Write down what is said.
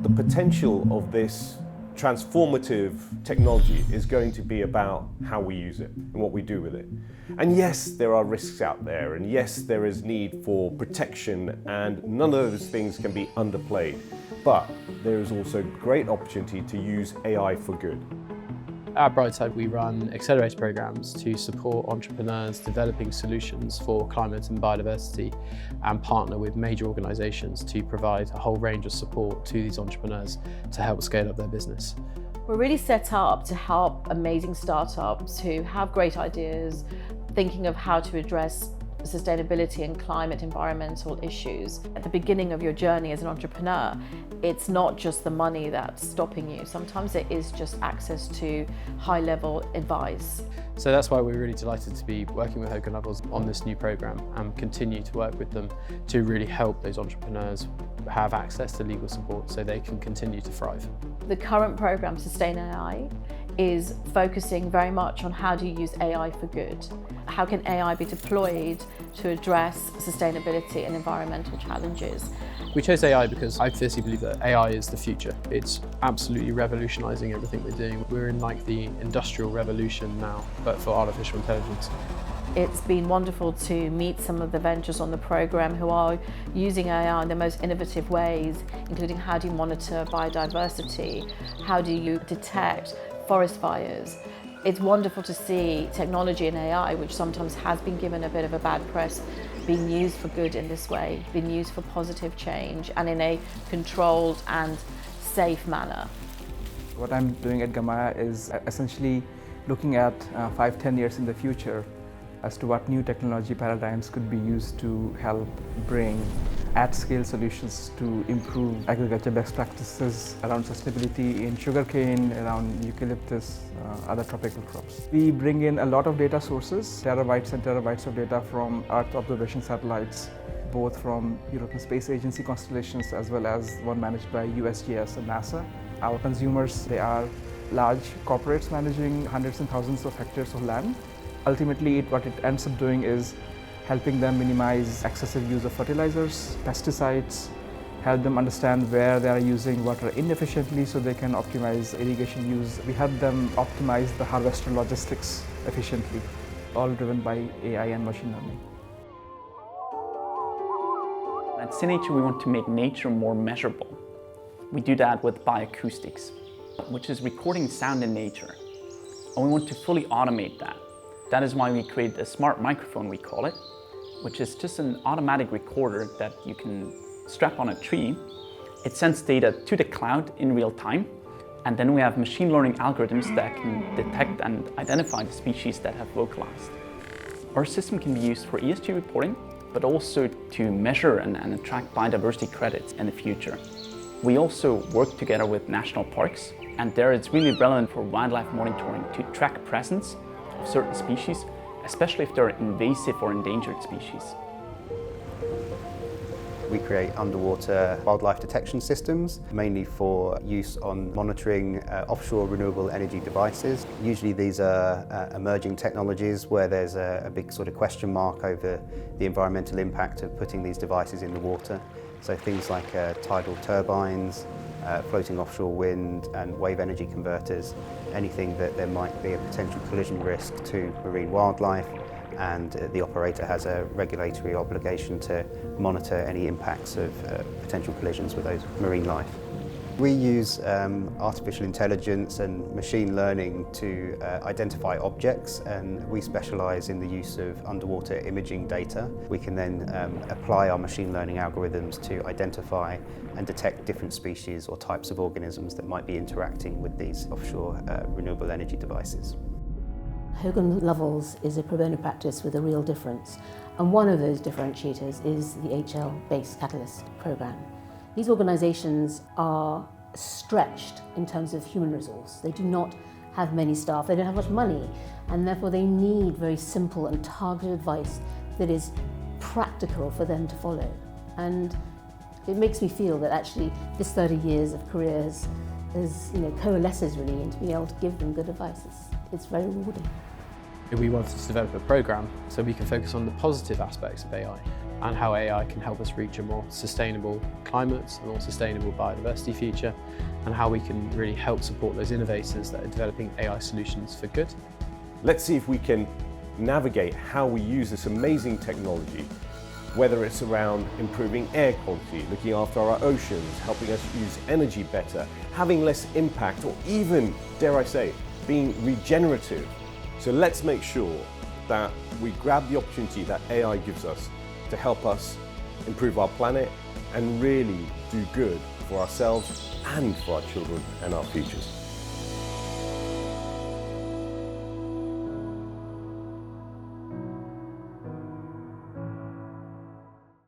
The potential of this transformative technology is going to be about how we use it and what we do with it. And yes, there are risks out there, and yes, there is need for protection, and none of those things can be underplayed. But there is also great opportunity to use AI for good. At Bright Tide, we run accelerator programs to support entrepreneurs developing solutions for climate and biodiversity, and partner with major organisations to provide a whole range of support to these entrepreneurs to help scale up their business. We're really set up to help amazing startups who have great ideas, thinking of how to address sustainability and climate environmental issues. At the beginning of your journey as an entrepreneur, it's not just the money that's stopping you. Sometimes it is just access to high-level advice. So that's why we're really delighted to be working with Hogan Lovells on this new programme and continue to work with them to really help those entrepreneurs have access to legal support so they can continue to thrive. The current programme, Sustain.AI, is focusing very much on how do you use AI for good. How can AI be deployed to address sustainability and environmental challenges? We chose AI because I fiercely believe that AI is the future. It's absolutely revolutionising everything we're doing. We're in like the industrial revolution now, but for artificial intelligence. It's been wonderful to meet some of the ventures on the programme who are using AI in the most innovative ways, including how do you monitor biodiversity, how do you detect forest fires. It's wonderful to see technology and AI, which sometimes has been given a bit of a bad press, being used for good in this way, being used for positive change and in a controlled and safe manner. What I'm doing at Gamaya is essentially looking at 5-10 years in the future as to what new technology paradigms could be used to help bring at-scale solutions to improve agriculture best practices around sustainability in sugarcane, around eucalyptus, other tropical crops. We bring in a lot of data sources, terabytes and terabytes of data from Earth observation satellites, both from European Space Agency constellations as well as one managed by USGS and NASA. Our consumers, they are large corporates managing hundreds and thousands of hectares of land. Ultimately, what it ends up doing is helping them minimize excessive use of fertilizers, pesticides, help them understand where they are using water inefficiently so they can optimize irrigation use. We help them optimize the harvester logistics efficiently, all driven by AI and machine learning. At Synature, we want to make nature more measurable. We do that with bioacoustics, which is recording sound in nature. And we want to fully automate that. That is why we created a smart microphone, we call it, which is just an automatic recorder that you can strap on a tree. It sends data to the cloud in real time, and then we have machine learning algorithms that can detect and identify the species that have vocalized. Our system can be used for ESG reporting, but also to measure and attract biodiversity credits in the future. We also work together with national parks, and there it's really relevant for wildlife monitoring to track presence of certain species, especially if they're invasive or endangered species. We create underwater wildlife detection systems, mainly for use on monitoring offshore renewable energy devices. Usually these are emerging technologies where there's a big sort of question mark over the environmental impact of putting these devices in the water. So things like tidal turbines, floating offshore wind and wave energy converters, anything that there might be a potential collision risk to marine wildlife, and the operator has a regulatory obligation to monitor any impacts of potential collisions with those marine life. We use artificial intelligence and machine learning to identify objects, and we specialise in the use of underwater imaging data. We can then apply our machine learning algorithms to identify and detect different species or types of organisms that might be interacting with these offshore renewable energy devices. Hogan Lovells is a pro bono practice with a real difference, and one of those differentiators is the HL-based Catalyst programme. These organisations are stretched in terms of human resource. They do not have many staff, they don't have much money, and therefore they need very simple and targeted advice that is practical for them to follow. And it makes me feel that actually this 30 years of career has coalesces really into being able to give them good advice. It's very rewarding. We wanted to develop a program so we can focus on the positive aspects of AI and how AI can help us reach a more sustainable climate, a more sustainable biodiversity future, and how we can really help support those innovators that are developing AI solutions for good. Let's see if we can navigate how we use this amazing technology, whether it's around improving air quality, looking after our oceans, helping us use energy better, having less impact, or even, dare I say, being regenerative. So let's make sure that we grab the opportunity that AI gives us to help us improve our planet and really do good for ourselves and for our children and our futures.